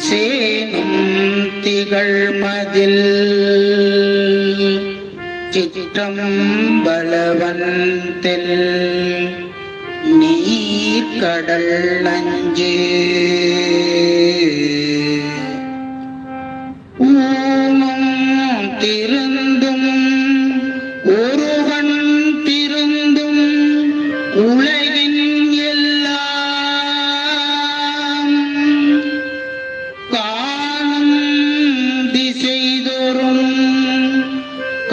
சேனும் திகழ் மதில் சிற்றம்பலவன்தில் நீர்கடல் நஞ்சு ஊனும் திருந்தும் ஒருவன் திருந்தும் உலகின் எல்லாம் காணும் திசைதோறும்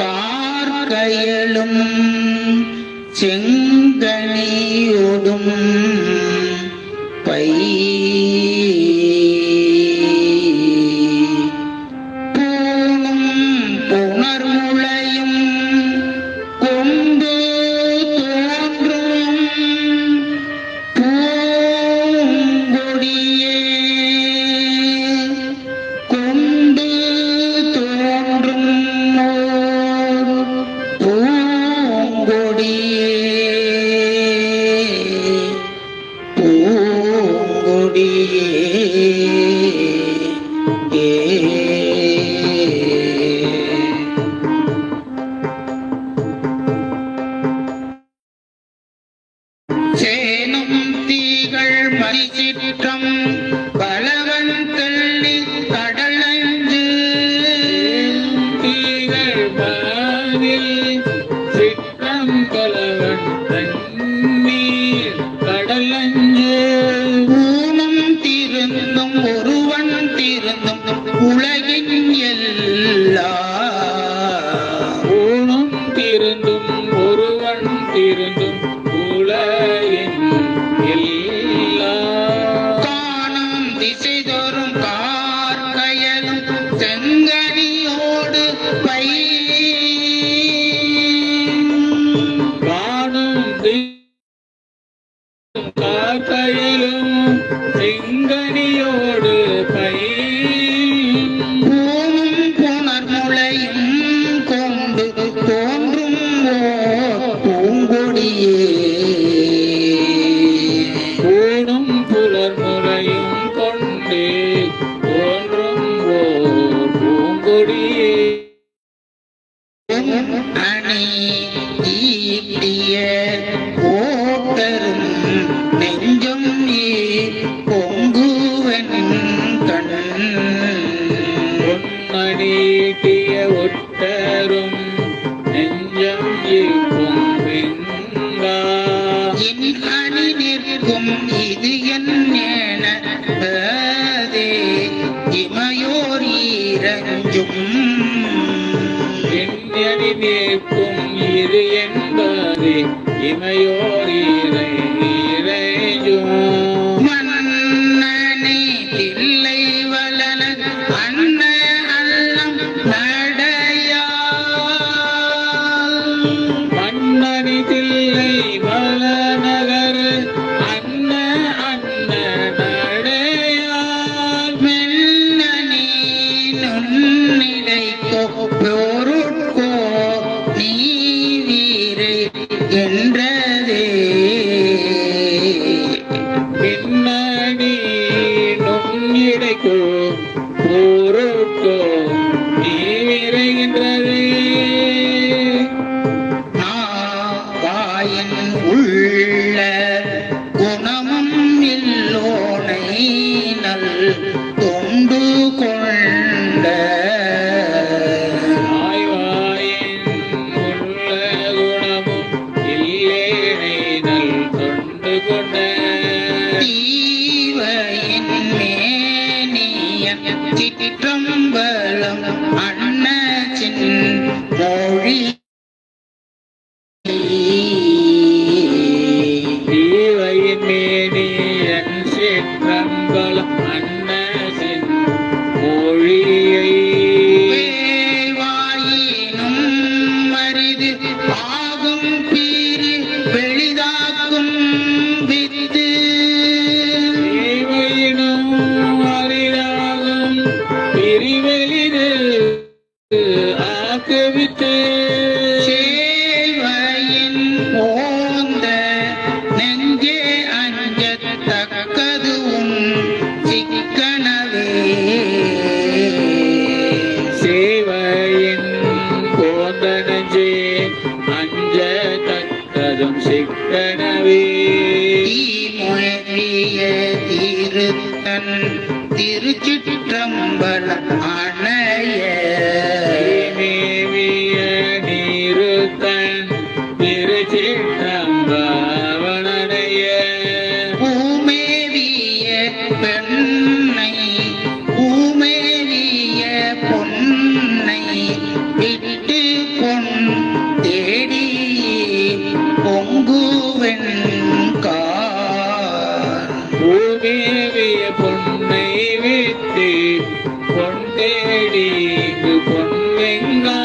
கார்கயலும் செங்கனியோடும் பை பூணும் புணர்முளையும் கொண்டு தோன்றும் பூங்கொடியே கொண்டு தோன்றும் பூங்கொடியே சேனும் தீகள் மதிச்சிற்றம் பலவன் தெள்ளி கடலஞ்சு தீகள் மதில் சிற்றம் பலவன் தண்ணீர் கடலஞ்சு ஊனும் திருந்தும் ஒருவன் திருந்தும் உலகின் எல்லாம் ஊனும் திருந்தும் ஒருவன் திருந்தும் உலகின் எல்லாம் காணும் திசைதோறும் கார்கயலும் செங்கனியோடு பை காணும் காக்கையிலும் செங்கனியோடு பை பூணும் புணர்முளையும் கொண்டு தோன்றும் பூங்கொடியே பூணும் புலர்முறையும் கொண்டே தோன்றும் ஓர் பூங்கொடியே அணி ஈட்டிய ஓட்டரும் நெஞ்சம் பொங்குவன் கண் பொன்னீட்டிய ஒட்டரும் நெஞ்சம் பொங்கா என் அணி நிற்கும் இது என்னதே இமையோர் ஈரஞ்சும் எண்ணி நிற்கும் இது என்பது இமையோர் இறைஞ்சும் மன்னனே தில்லை வளன அன்ன அல்லம் நடையால் மன்னனி தில்லை வளநகர் அன்ன நடையால் மெல்லனே நுண்ணிடைக்கோ பொருட்கோ நீ வீரை என்றதே பின்னணி நுண்ணிடைக்கோ பொருட்கோ நீ விரைகின்றதே வாயின் உள்ள குணமும் இல்லோனை நல் தொண்டு கொண்ட ஆய்வாயின் உள்ள குணமும் இல்லேனை நல் தொண்டு கொண்ட தீவையின் மேனியன் சிற்றம்பலம் அன்னச்சின் மொழி தீவையின் மேனியன் சிற்றம்பலம் அன்னசின் மொழியை வாயினும் மரிது ஆகும் பீரி வெளிதாக்கும் வித்து தீவையினும் திருத்தன் திருச்சிற்றம்பலம் அணைய மேவிய நிறுத்தன் திருச்சிற்றம்பலமணைய பூமேவிய பெண்ணை பூமேவிய பொன்னை விட்டு பொன் தேடி பொங்குவெண் பூமேவிய பொன்னை விட்டு பொன் தேடி பொன்வெங்கா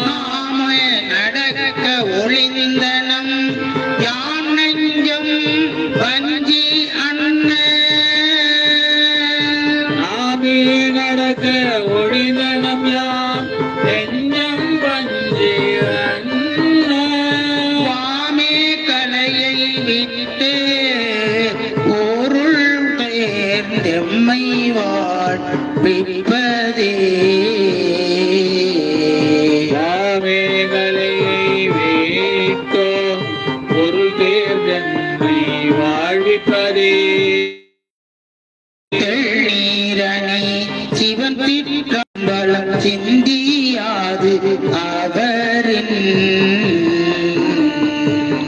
நாம நடக்க ஒளிந்தனம் யான் நெஞ்சம் வஞ்சி அண்ண நாமே நடக்க ஒளிதனம் யாம் நெஞ்சம் பஞ்சு வாமே கலையை விட்டு பொருள் தேர்ந்தெம்மை வாழ்விப்பதே மேகலை வைத்தோ பொருள் தேர்தன்மை வாழ்விப்பதே தெள்ளீரணி சிவன் திற்றம்பலம் சிந்தியாது அவரின்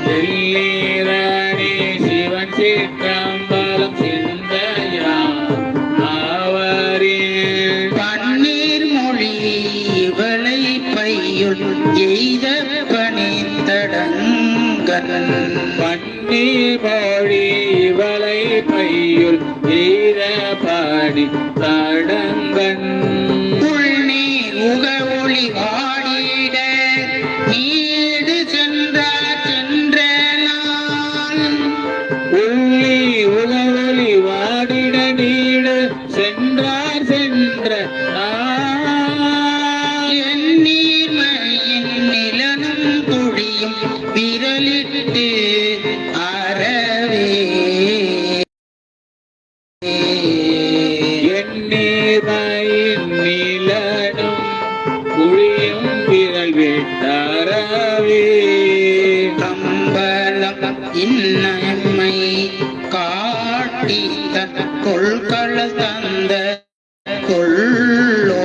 தெள்ளீரணி சிவன் சிற்றம்பலம் சிந்தையா அவரின் பன்னீர் மொழி இவளை பையுள் எய்த பணித்தடங்கன் பண்ணி மொழி இவளை பையுள் எய்த பாடி தடங்கன் உள்நீர் உக ஒளி வாடிட நீடு சென்றார் சென்ற நாள் உள்ளி உலவொலி வாடிட நீடு சென்றார் சென்ற எண்ணீர் மழையின் நிலனும் துளியும் விரலிட்டு அறவே எண்ணீர்மையின் நிலனும் குழியும் விரல் விட்டரவே கம்பலம் இன்னமை காட்டி தன் கொள்கள தந்த கொள்ளோ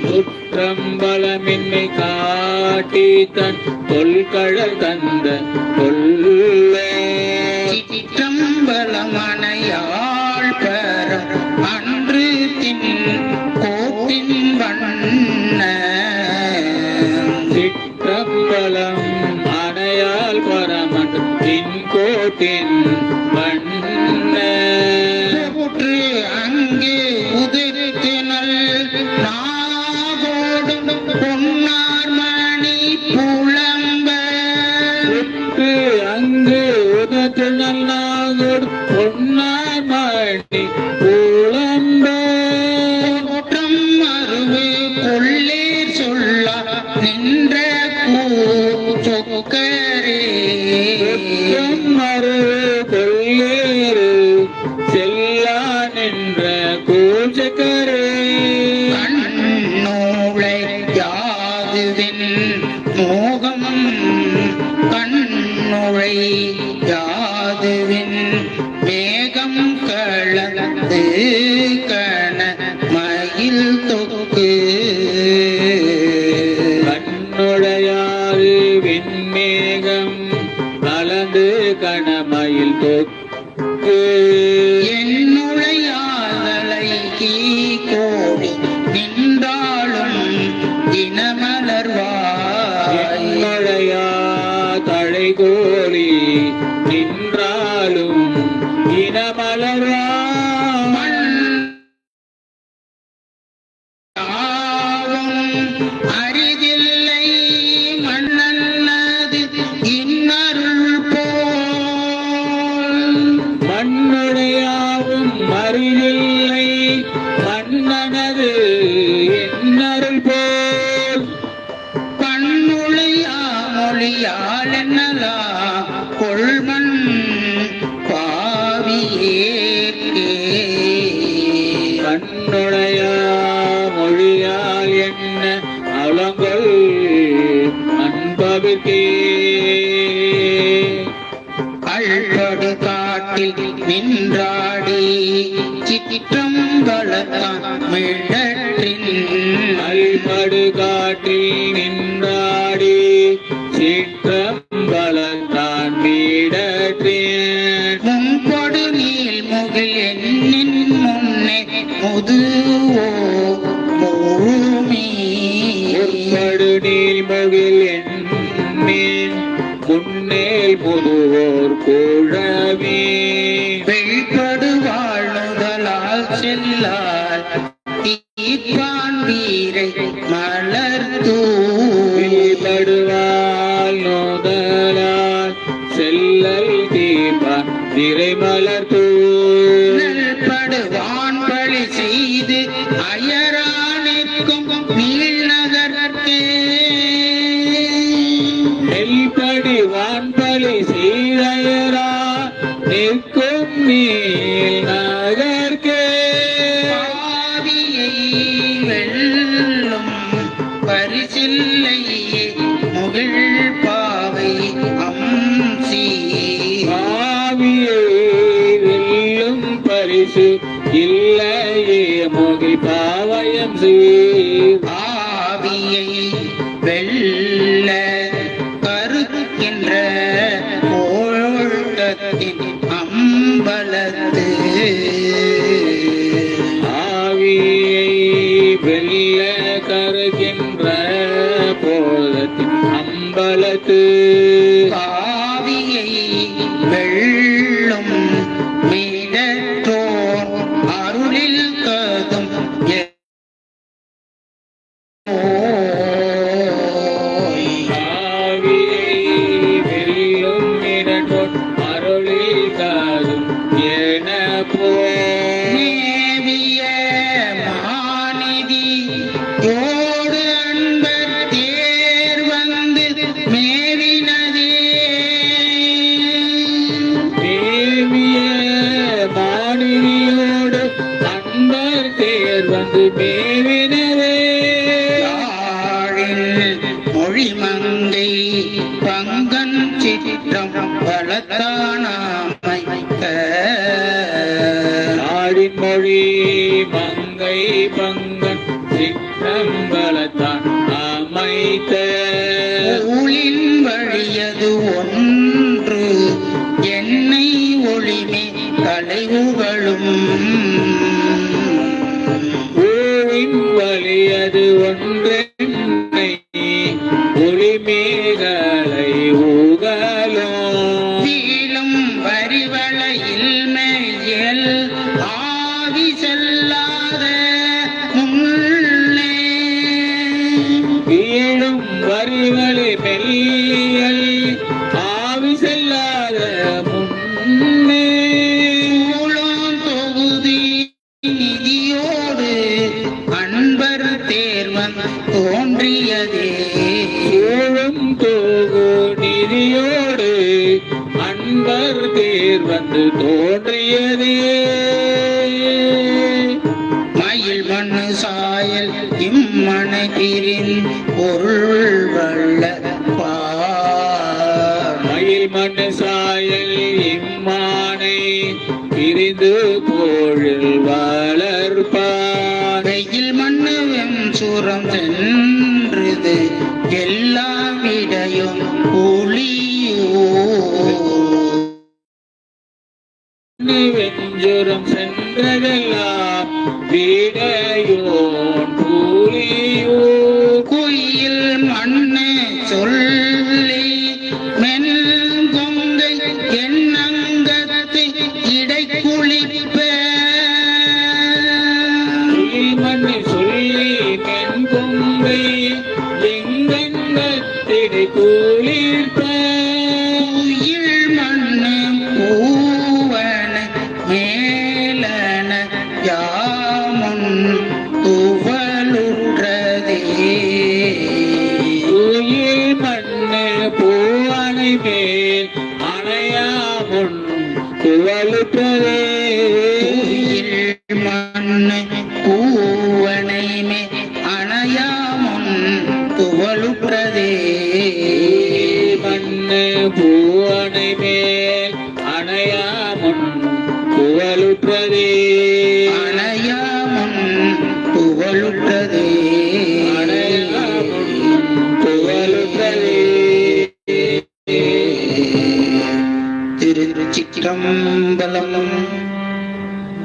குற்றம்பலமின்மை காட்டி தன் தொல்கழல் தந்த கொல்லே சிற்றம்பலமனையாள் பெறும் அன்று தின் கோட்டின் வண்ண சிற்றம்பலம் அணையால் பரமன் கோட்டின் வண்ண புற்று அங்கே உதிர்த்தினல் நாகோடும் பொன்னார் மணி புலம்ப உற்று அங்கு உதத்து நல்லாகோடு பொன்னார் மணி புலம்ப குற்றம் அருவு கொள்ளேர் சொல்ல நின்ற சொக்கரே மறு கொள்ளேறு செல்லா நின்ற கூச்சக்கரே கண்ணோளை யாதுவின் மோகம் கண்ணோளை யாதுவின் வேகம் கலந்து கண மயில் தொக்கு கண்ணுடையாது விண்மேகம் கலந்து கணமயில் தொக்கு என்னுடையாதலை கோடி நின்றாலும் இனமலர்வாய் என்னுடையா தழைகோழி நின்றாலும் இனமலர்வா அரிதில்லை மண்ணல்லது இன்னருள் போல் மண்ணுடையாவும் மறியில்லை மன்னனது என்னருள் போல் பண்ணுளையா மொழியால் என்னலா கொள்மண் பாவியேற்கே கண்ணுடையா மொழியால் என்ன அவலங்கள் அன்பவிற்கே அழ்படு படு காட்டில் நின்றாடி சிற்றம்பலத்தான் மிழற்றின் அல்படு காட்டில் நின்றாடி சிற்றம்பலத்தான் மீடற்றேன் முன்பொடு நீள் முகில் என்னின் முன்னே முதுவோ முழுமீ முற்படு நீள்முகில் எண்மீன் முன்னேல் முதுவோர் குழவே வெளிப்படு வாழ்நுதலால் செல்லால் தீர்ப்பான் வீரை மலர்தூ வெளிப்படுவால் நோதலால் செல்லல் தீபான் நிறைமலர் நல்படுவான் பழி செய்து அயரானிற்கும் நீழ்நகர்க்கே நெல்படி வான்பலி சீரையரா நிற்கும் நீல் நகர்க்கே பாவியை வெல்லும் பரிசில்லை முகில் பாவை அம்சி ஆவியை வெல்லும் பரிசு இல்லையே முகில் பாவயம் சீர் ஆவியை வெல்ல கருக்கின்ற கோட்டத்தின் அம்பலத்து ஆவியை வெல்ல கருகின்ற போதத்தின் அம்பலத்து ஆவியை வெல்லும் மீடற்றோர் அருளில் கதும் ஆவியை வெல்லும் இடற்றோர் அருளில் காதும் என மேவிய மாநிதி யோடு அன்பர் தேர் வந்து மேவினதே மேவிய மாநிதியோடு அன்பர் தேர் வந்து மேவினரே யாழில் மொழிமங்கை பங்கன் சித்திரம் வளத்தானாமைக்க நாடின் மொழி மங்கை பங்கன் சிற்றம்பலத்தான் அமைத்த ஊழின் வழியது ஒன்று என்னை ஒளிமே கலைவுகளும் ஊழின் வலியது ஒன்றென்னை ஒளிமேகலை ஊகலும் வீழும் வரிவளையில் மேல் ஆவி செல்லாத முன்னே வீழும் வரிவழி மெல்லியல் ஆவி செல்லாத முன்னே ஊழும் தொகுதி நிதியோடு அன்பர் தேர்வன் தோன்றியதே சூழும் தோகு நிதியோடு அன்பர் தேர் வந்து தோன்றியதே மயில் மண்ணு சாயல் இம்மனை பிரின் பொருள் வல்ல மயில் மண் சாயல் இம்மானை பிரிந்து போழில் வளர்ப்பான் வெயில் மண்ணு வெம்சுரம் சென்றது எல்லாம் இடையும் ஒளியோ வெஞ்சுரம் சென்றதெல்லாம் வீடையோன் கூலியோ குயில் மண்ணு சொல்லி மென் கொங்கை எண்ணங்கத்தை இடை குளிப்ப குயில் மண்ணு சொல்லி மென் கொங்கை எங்கெங்கத்திடை கூலிர்ப்ப உயிர் மண்ணு பூவன மேலன யாமுன் துவலுற்றதே உயிர் மண்ணு பூவனை மேல் அணையாமுன் துவலுற்றதே உயிர் மண்ணு பூவனை மே அணையாமுன் துவலுற்றதே மண்ணு பூவனை மேல் அணையா புகழுற்றதே அணையாமுன் புகழுற்றதே. திருச்சிற்றம்பலம்.